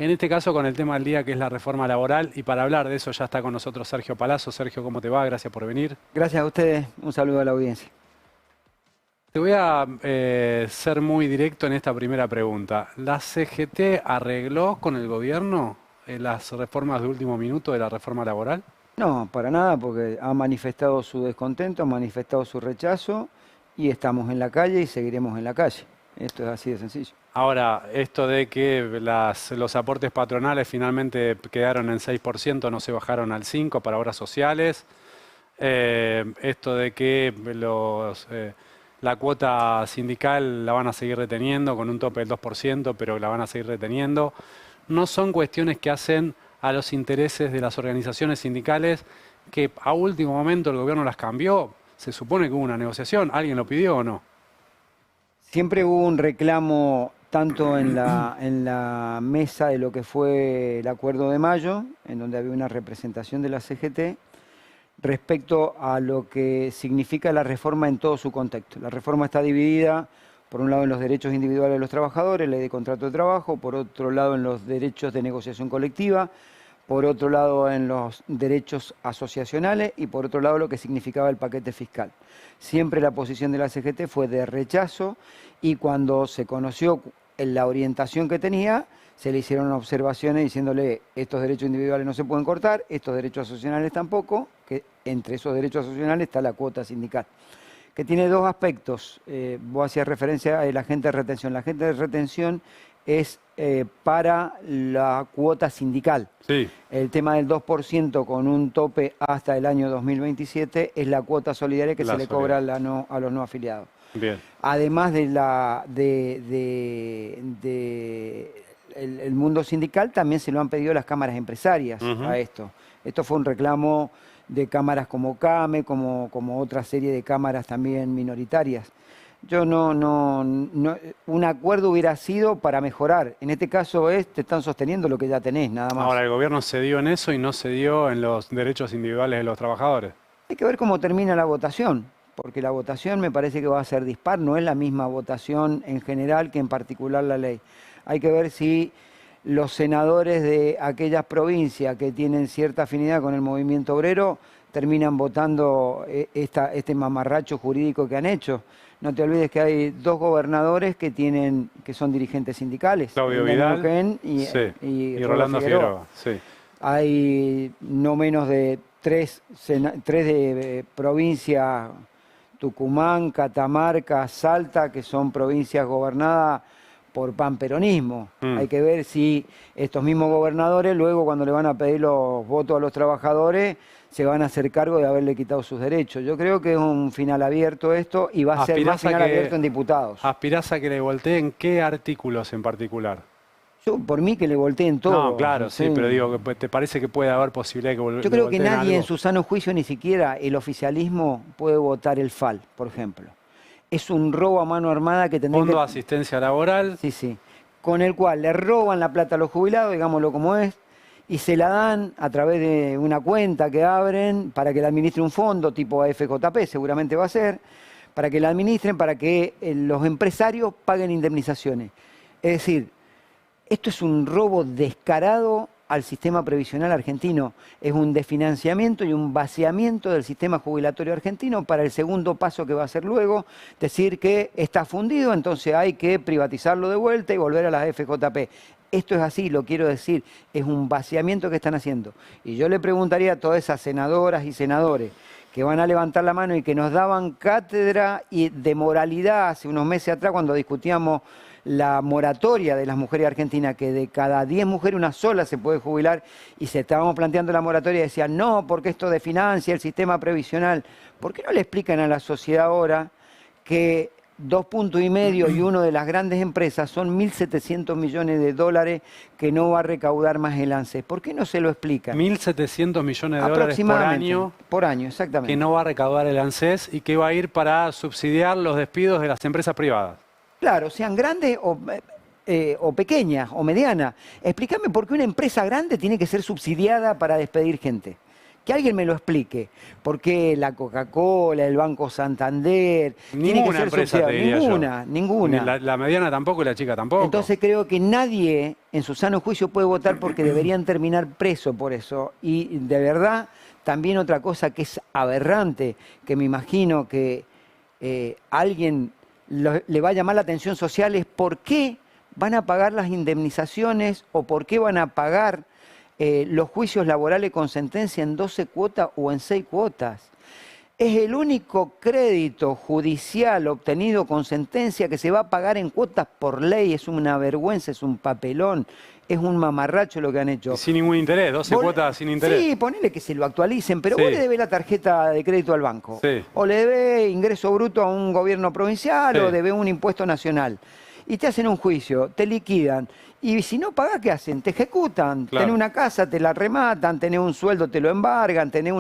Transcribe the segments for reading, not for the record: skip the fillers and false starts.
En este caso con el tema del día que es la reforma laboral y para hablar de eso ya está con nosotros Sergio Palazzo. Sergio, ¿cómo te va? Gracias por venir. Gracias a ustedes, un saludo a la audiencia. Te voy a ser muy directo en esta primera pregunta. ¿La CGT arregló con el gobierno las reformas de último minuto de la reforma laboral? No, para nada, porque ha manifestado su descontento, ha manifestado su rechazo y estamos en la calle y seguiremos en la calle. Esto es así de sencillo. Ahora, esto de que los aportes patronales finalmente quedaron en 6%, no se bajaron al 5% para obras sociales. Esto de que la cuota sindical la van a seguir reteniendo con un tope del 2%, pero la van a seguir reteniendo. No son cuestiones que hacen a los intereses de las organizaciones sindicales que a último momento el gobierno las cambió. Se supone que hubo una negociación. ¿Alguien lo pidió o no? Siempre hubo un reclamo tanto en la mesa de lo que fue el Acuerdo de Mayo, en donde había una representación de la CGT, respecto a lo que significa la reforma en todo su contexto. La reforma está dividida, por un lado, en los derechos individuales de los trabajadores, ley de contrato de trabajo, por otro lado, en los derechos de negociación colectiva, por otro lado, en los derechos asociacionales y por otro lado, lo que significaba el paquete fiscal. Siempre la posición de la CGT fue de rechazo y cuando se conoció la orientación que tenía, se le hicieron observaciones diciéndole estos derechos individuales no se pueden cortar, estos derechos asociacionales tampoco, que entre esos derechos asociacionales está la cuota sindical, que tiene dos aspectos. Vos hacías referencia al agente de retención. La agente de retención es para la cuota sindical. Sí. El tema del 2% con un tope hasta el año 2027 es la cuota solidaria que se le cobra a los no afiliados. Bien. Además de el mundo sindical, también se lo han pedido las cámaras empresarias a esto. Esto fue un reclamo de cámaras como CAME, como otra serie de cámaras también minoritarias. Yo un acuerdo hubiera sido para mejorar. En este caso te están sosteniendo lo que ya tenés, nada más. Ahora, el gobierno cedió en eso y no cedió en los derechos individuales de los trabajadores. Hay que ver cómo termina la votación, porque la votación me parece que va a ser dispar, no es la misma votación en general que en particular la ley. Hay que ver si los senadores de aquellas provincias que tienen cierta afinidad con el movimiento obrero terminan votando este mamarracho jurídico que han hecho. No te olvides que hay dos gobernadores que son dirigentes sindicales. Claudio Vidal y Rolando Figueroa. Sí. Hay no menos de tres de provincias, Tucumán, Catamarca, Salta, que son provincias gobernadas por panperonismo. Hay que ver si estos mismos gobernadores luego cuando le van a pedir los votos a los trabajadores se van a hacer cargo de haberle quitado sus derechos. Yo creo que es un final abierto esto y va a ser más final abierto en diputados. ¿Aspirás a que le volteen qué artículos en particular? Yo, por mí, que le volteen todo. No, claro, sí, pero digo, ¿te parece que puede haber posibilidad de que Yo creo que nadie en su sano juicio, ni siquiera el oficialismo, puede votar el FAL, por ejemplo. Es un robo a mano armada que tendría Fondo de asistencia laboral. Sí, sí. Con el cual le roban la plata a los jubilados, digámoslo como es, y se la dan a través de una cuenta que abren para que la administre un fondo tipo AFJP, seguramente va a ser, para que la administren, para que los empresarios paguen indemnizaciones. Es decir, esto es un robo descarado al sistema previsional argentino. Es un desfinanciamiento y un vaciamiento del sistema jubilatorio argentino para el segundo paso que va a hacer luego, decir que está fundido, entonces hay que privatizarlo de vuelta y volver a las FJP. Esto es así, lo quiero decir, es un vaciamiento que están haciendo. Y yo le preguntaría a todas esas senadoras y senadores que van a levantar la mano y que nos daban cátedra de moralidad hace unos meses atrás cuando discutíamos la moratoria de las mujeres argentinas, que de cada 10 mujeres una sola se puede jubilar, y se estábamos planteando la moratoria y decían, no, porque esto desfinancia el sistema previsional. ¿Por qué no le explican a la sociedad ahora que 2,5 puntos y uno de las grandes empresas son 1.700 millones de dólares que no va a recaudar más el ANSES? ¿Por qué no se lo explican? 1.700 millones de dólares por año. Por año, exactamente. Que no va a recaudar el ANSES y que va a ir para subsidiar los despidos de las empresas privadas. Claro, sean grandes o pequeñas o medianas. Explícame por qué una empresa grande tiene que ser subsidiada para despedir gente. Que alguien me lo explique. ¿Por qué la Coca-Cola, el Banco Santander, tiene que Ninguna ser empresa, subsidiado? te diría yo. Ninguna, ninguna. Ni la mediana tampoco y la chica tampoco. Entonces creo que nadie en su sano juicio puede votar porque deberían terminar preso por eso. Y de verdad, también otra cosa que es aberrante, que me imagino que alguien le va a llamar la atención social, es por qué van a pagar las indemnizaciones o por qué van a pagar los juicios laborales con sentencia en 12 cuotas o en 6 cuotas. Es el único crédito judicial obtenido con sentencia que se va a pagar en cuotas por ley. Es una vergüenza, es un papelón, es un mamarracho lo que han hecho. Y sin ningún interés, 12 cuotas sin interés. Sí, ponele que se lo actualicen, pero Sí. vos le debés la tarjeta de crédito al banco. Sí. O le debés ingreso bruto a un gobierno provincial Sí. o debés un impuesto nacional. Y te hacen un juicio, te liquidan. Y si no pagás, ¿qué hacen? Te ejecutan. Claro. Tenés una casa, te la rematan, tenés un sueldo, te lo embargan, tenés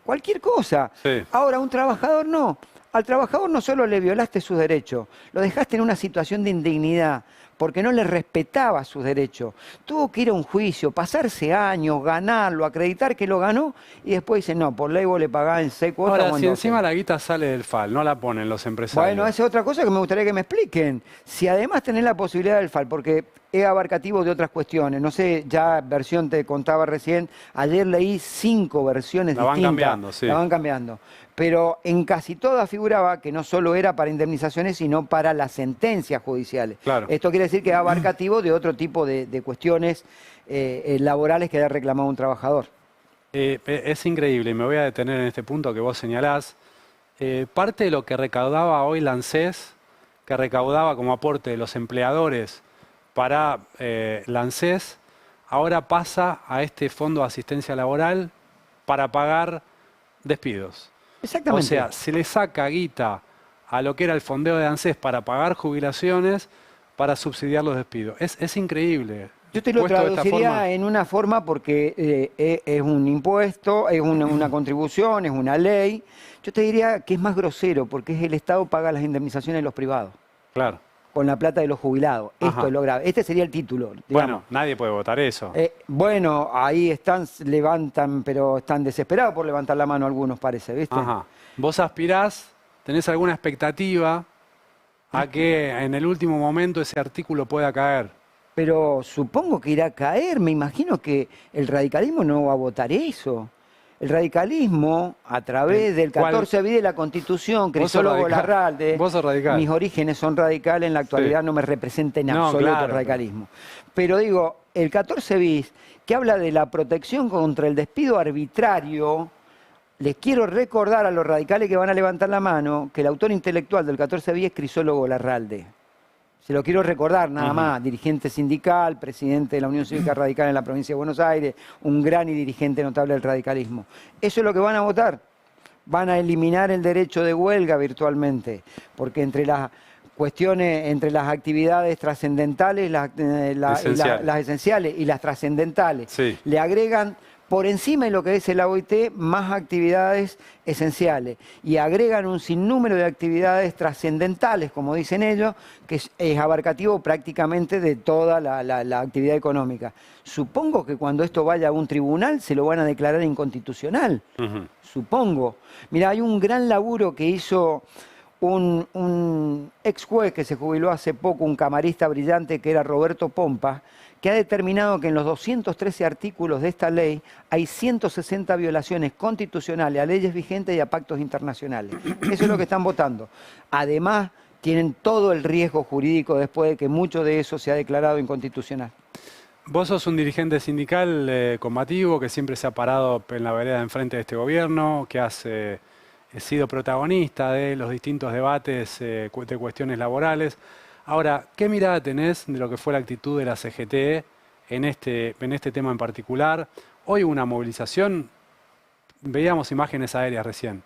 cualquier cosa. Sí. Ahora, un trabajador no. Al trabajador no solo le violaste sus derechos, lo dejaste en una situación de indignidad, porque no le respetaba sus derechos. Tuvo que ir a un juicio, pasarse años, ganarlo, acreditar que lo ganó, y después dicen, no, por ley vos le pagás en 6 cuotas o Ahora, en si 12. encima la guita sale del FAL, no la ponen los empresarios. Bueno, esa es otra cosa que me gustaría que me expliquen. Si además tenés la posibilidad del FAL, porque es abarcativo de otras cuestiones, no sé, ya versión te contaba recién, ayer leí 5 versiones La van distintas. cambiando, sí. La van cambiando. Pero en casi todas figuraba que no solo era para indemnizaciones, sino para las sentencias judiciales. Claro. Esto quiere decir que es abarcativo de otro tipo de cuestiones laborales que haya reclamado un trabajador. Es increíble, y me voy a detener en este punto que vos señalás. Parte de lo que recaudaba hoy la ANSES, que recaudaba como aporte de los empleadores para la ANSES, ahora pasa a este fondo de asistencia laboral para pagar despidos. Exactamente. O sea, se le saca guita a lo que era el fondeo de ANSES para pagar jubilaciones para subsidiar los despidos. Es increíble. Yo te lo Puesto de esta traduciría forma, en una forma porque es un impuesto, es una contribución, es una ley. Yo te diría que es más grosero porque es el Estado paga las indemnizaciones de los privados claro. con la plata de los jubilados. Ajá. Esto es lo grave. Este sería el título. Digamos. Bueno, nadie puede votar eso. Bueno, ahí están, levantan, pero están desesperados por levantar la mano algunos, parece, ¿viste? Ajá. ¿Vos aspirás, tenés alguna expectativa a que en el último momento ese artículo pueda caer? Pero supongo que irá a caer. Me imagino que el radicalismo no va a votar eso. El radicalismo, a través del ¿Cuál? 14 bis de la Constitución, Vos sos Crisólogo radical. Larralde, Vos sos radical. mis orígenes son radicales, en la actualidad Sí. no me representa en No, absoluto claro, el radicalismo. Pero digo, el 14 bis, que habla de la protección contra el despido arbitrario, les quiero recordar a los radicales que van a levantar la mano que el autor intelectual del 14 bis es Crisólogo Larralde. Se lo quiero recordar nada más, dirigente sindical, presidente de la Unión Cívica Radical en la provincia de Buenos Aires, un gran y dirigente notable del radicalismo. Eso es lo que van a votar. Van a eliminar el derecho de huelga virtualmente, porque entre las cuestiones, entre las actividades trascendentales, las esenciales y las trascendentales, Sí. le agregan por encima de lo que es el OIT más actividades esenciales y agregan un sinnúmero de actividades trascendentales, como dicen ellos, que es abarcativo prácticamente de toda la actividad económica. Supongo que cuando esto vaya a un tribunal se lo van a declarar inconstitucional. Supongo. Mira, hay un gran laburo que hizo un ex juez que se jubiló hace poco, un camarista brillante que era Roberto Pompa, que ha determinado que en los 213 artículos de esta ley hay 160 violaciones constitucionales a leyes vigentes y a pactos internacionales. Eso es lo que están votando. Además, tienen todo el riesgo jurídico después de que mucho de eso se ha declarado inconstitucional. Vos sos un dirigente sindical combativo que siempre se ha parado en la vereda de enfrente de este gobierno, que has sido protagonista de los distintos debates de cuestiones laborales. Ahora, ¿qué mirada tenés de lo que fue la actitud de la CGT en este tema en particular? Hoy hubo una movilización, veíamos imágenes aéreas recién.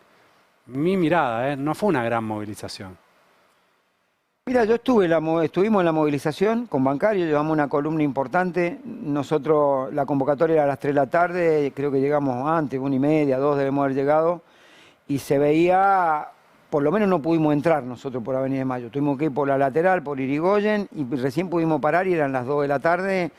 Mi mirada, no fue una gran movilización. Mira, yo estuvimos en la movilización con bancarios, llevamos una columna importante. Nosotros, la convocatoria era a las 3 de la tarde, creo que llegamos antes, 1:30, 2 debemos haber llegado, y se veía, por lo menos no pudimos entrar nosotros por Avenida de Mayo, tuvimos que ir por la lateral, por Irigoyen, y recién pudimos parar y eran las 2 de la tarde,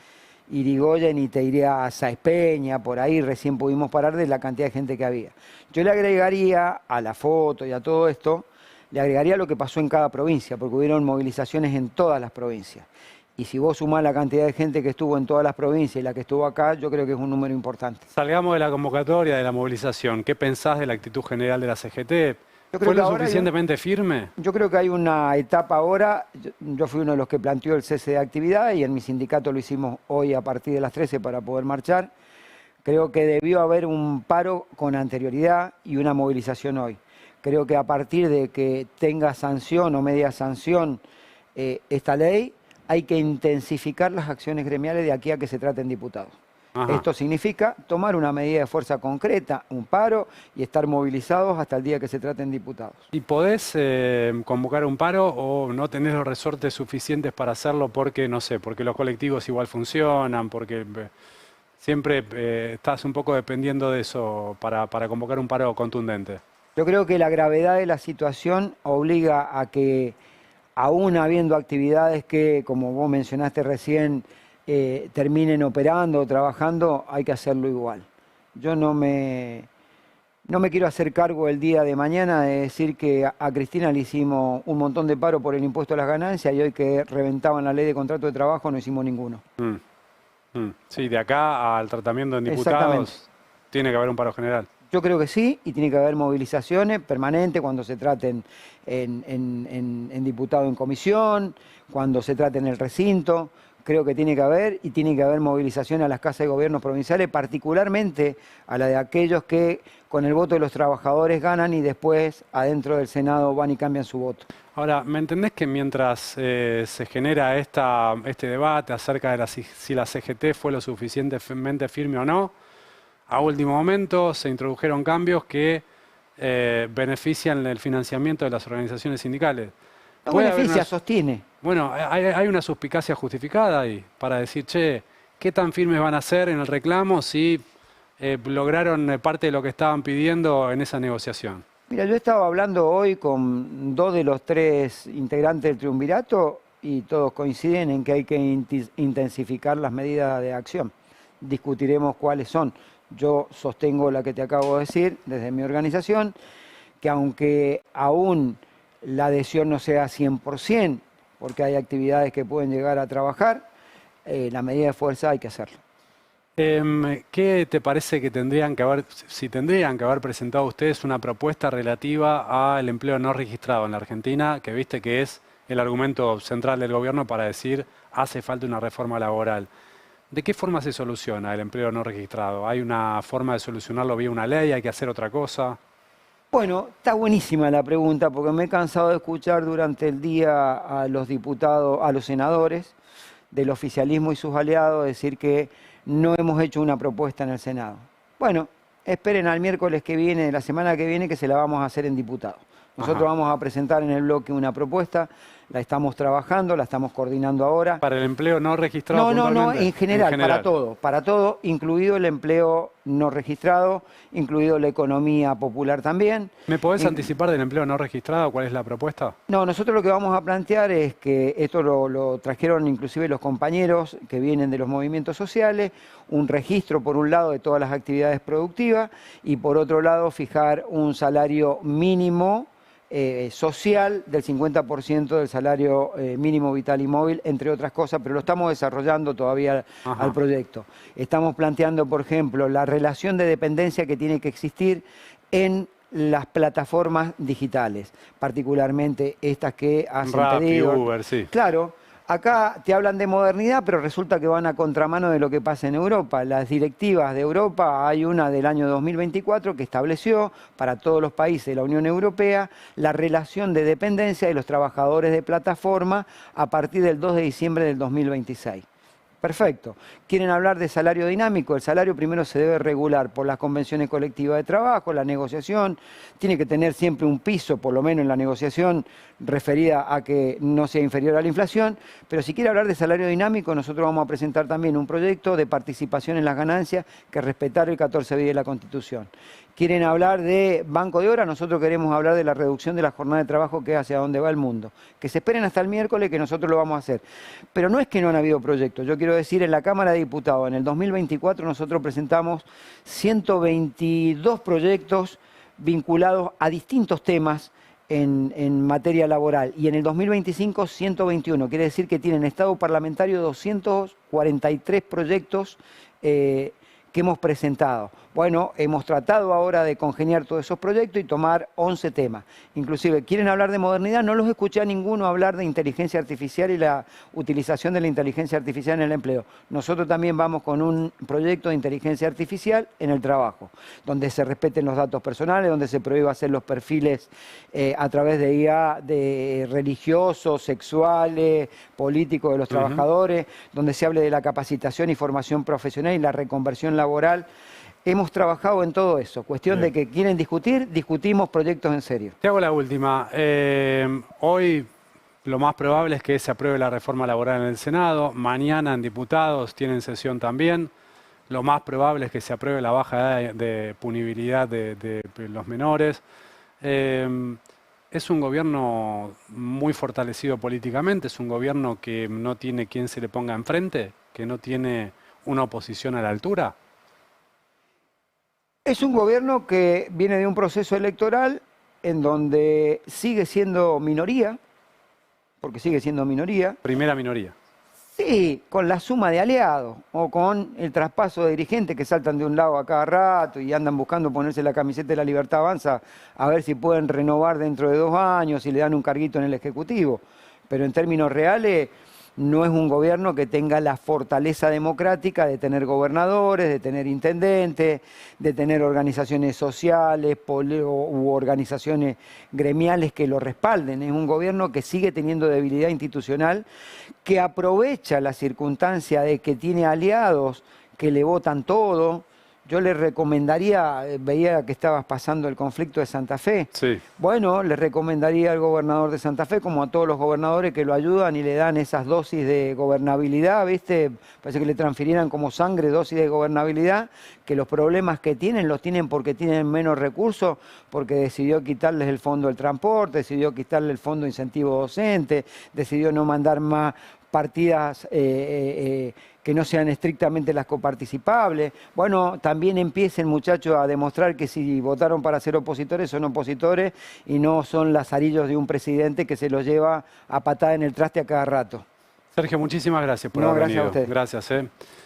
Irigoyen y te iría a Sáenz Peña, por ahí recién pudimos parar de la cantidad de gente que había. Yo le agregaría a la foto y a todo esto, le agregaría lo que pasó en cada provincia, porque hubieron movilizaciones en todas las provincias. Y si vos sumás la cantidad de gente que estuvo en todas las provincias y la que estuvo acá, yo creo que es un número importante. Salgamos de la convocatoria, de la movilización. ¿Qué pensás de la actitud general de la CGT? ¿Fue lo suficientemente firme? Yo creo que hay una etapa ahora, yo fui uno de los que planteó el cese de actividad y en mi sindicato lo hicimos hoy a partir de las 13 para poder marchar. Creo que debió haber un paro con anterioridad y una movilización hoy. Creo que a partir de que tenga sanción o media sanción esta ley, hay que intensificar las acciones gremiales de aquí a que se traten diputados. Ajá. Esto significa tomar una medida de fuerza concreta, un paro, y estar movilizados hasta el día que se traten diputados. ¿Y podés convocar un paro o no tenés los resortes suficientes para hacerlo porque, no sé, porque los colectivos igual funcionan, porque siempre estás un poco dependiendo de eso para convocar un paro contundente? Yo creo que la gravedad de la situación obliga a que, aún habiendo actividades que, como vos mencionaste recién, terminen operando o trabajando, hay que hacerlo igual. Yo no me quiero hacer cargo el día de mañana de decir que a Cristina le hicimos un montón de paro por el impuesto a las ganancias y hoy que reventaban la ley de contrato de trabajo no hicimos ninguno. Sí, de acá al tratamiento en diputados tiene que haber un paro general. Yo creo que sí, y tiene que haber movilizaciones permanentes cuando se traten en diputado en comisión, cuando se trate en el recinto. Creo que tiene que haber, y tiene que haber movilización a las casas de gobiernos provinciales, particularmente a la de aquellos que con el voto de los trabajadores ganan y después adentro del Senado van y cambian su voto. Ahora, ¿me entendés que mientras se genera este debate acerca de si la CGT fue lo suficientemente firme o no, a último momento se introdujeron cambios que benefician el financiamiento de las organizaciones sindicales? No beneficia, sostiene. Bueno, hay una suspicacia justificada ahí para decir, che, ¿qué tan firmes van a ser en el reclamo si lograron parte de lo que estaban pidiendo en esa negociación? Mira, yo estaba hablando hoy con 2 de los 3 integrantes del triunvirato y todos coinciden en que hay que intensificar las medidas de acción. Discutiremos cuáles son. Yo sostengo la que te acabo de decir desde mi organización, que aunque aún la adhesión no sea 100%, porque hay actividades que pueden llegar a trabajar, la medida de fuerza hay que hacerlo. ¿Qué te parece que tendrían que haber presentado ustedes una propuesta relativa al empleo no registrado en la Argentina, que viste que es el argumento central del gobierno para decir hace falta una reforma laboral? ¿De qué forma se soluciona el empleo no registrado? ¿Hay una forma de solucionarlo vía una ley? ¿Hay que hacer otra cosa? Bueno, está buenísima la pregunta porque me he cansado de escuchar durante el día a los diputados, a los senadores del oficialismo y sus aliados decir que no hemos hecho una propuesta en el Senado. Bueno, esperen al miércoles que viene, la semana que viene, que se la vamos a hacer en diputados. Nosotros vamos a presentar en el bloque una propuesta, la estamos trabajando, la estamos coordinando ahora. ¿Para el empleo no registrado? No, en general, para todo, incluido el empleo no registrado, incluido la economía popular también. ¿Me podés anticipar del empleo no registrado? ¿Cuál es la propuesta? No, nosotros lo que vamos a plantear es que esto lo trajeron inclusive los compañeros que vienen de los movimientos sociales, un registro por un lado de todas las actividades productivas y por otro lado fijar un salario mínimo social del 50% del salario mínimo vital y móvil, entre otras cosas, pero lo estamos desarrollando todavía al proyecto. Estamos planteando, por ejemplo, la relación de dependencia que tiene que existir en las plataformas digitales, particularmente estas que hacen pedidos. Uber, sí. Claro. Acá te hablan de modernidad, pero resulta que van a contramano de lo que pasa en Europa. Las directivas de Europa, hay una del año 2024 que estableció para todos los países de la Unión Europea la relación de dependencia de los trabajadores de plataforma a partir del 2 de diciembre del 2026. Perfecto. ¿Quieren hablar de salario dinámico? El salario primero se debe regular por las convenciones colectivas de trabajo, la negociación. Tiene que tener siempre un piso, por lo menos en la negociación, referida a que no sea inferior a la inflación. Pero si quiere hablar de salario dinámico, nosotros vamos a presentar también un proyecto de participación en las ganancias que respetar el 14 bis de la Constitución. Quieren hablar de banco de hora, nosotros queremos hablar de la reducción de la jornada de trabajo, que es hacia dónde va el mundo. Que se esperen hasta el miércoles, que nosotros lo vamos a hacer. Pero no es que no han habido proyectos. Yo quiero decir, en la Cámara de Diputados, en el 2024 nosotros presentamos 122 proyectos vinculados a distintos temas en materia laboral. Y en el 2025, 121. Quiere decir que tienen estado parlamentario 243 proyectos que hemos presentado. Bueno, hemos tratado ahora de congeniar todos esos proyectos y tomar 11 temas. Inclusive, quieren hablar de modernidad, no los escuché a ninguno hablar de inteligencia artificial y la utilización de la inteligencia artificial en el empleo. Nosotros también vamos con un proyecto de inteligencia artificial en el trabajo, donde se respeten los datos personales, donde se prohíba hacer los perfiles a través de IA de religiosos, sexuales, políticos de los trabajadores, donde se hable de la capacitación y formación profesional y la reconversión laboral. Hemos trabajado en todo eso. Cuestión de que quieren discutir, discutimos proyectos en serio. Te hago la última. Hoy lo más probable es que se apruebe la reforma laboral en el Senado. Mañana en diputados tienen sesión también. Lo más probable es que se apruebe la baja de punibilidad de los menores. Es un gobierno muy fortalecido políticamente, es un gobierno que no tiene quien se le ponga enfrente, que no tiene una oposición a la altura. Es un gobierno que viene de un proceso electoral en donde sigue siendo minoría, porque sigue siendo minoría. Primera minoría. Sí, con la suma de aliados o con el traspaso de dirigentes que saltan de un lado a cada rato y andan buscando ponerse la camiseta de la Libertad Avanza a ver si pueden renovar dentro de 2 años y le dan un carguito en el Ejecutivo. Pero en términos reales no es un gobierno que tenga la fortaleza democrática de tener gobernadores, de tener intendentes, de tener organizaciones sociales u organizaciones gremiales que lo respalden. Es un gobierno que sigue teniendo debilidad institucional, que aprovecha la circunstancia de que tiene aliados que le votan todo. Yo le recomendaría, veía que estabas pasando el conflicto de Santa Fe. Sí. Bueno, le recomendaría al gobernador de Santa Fe, como a todos los gobernadores que lo ayudan y le dan esas dosis de gobernabilidad, ¿viste? Parece que le transfirieran como sangre dosis de gobernabilidad, que los problemas que tienen los tienen porque tienen menos recursos, porque decidió quitarles el fondo del transporte, decidió quitarle el fondo de incentivo docente, decidió no mandar más partidas que no sean estrictamente las coparticipables. Bueno, también empiecen, muchachos, a demostrar que si votaron para ser opositores, son opositores y no son lazarillos de un presidente que se los lleva a patada en el traste a cada rato. Sergio, muchísimas gracias por No, haber gracias venido. a ustedes. Gracias.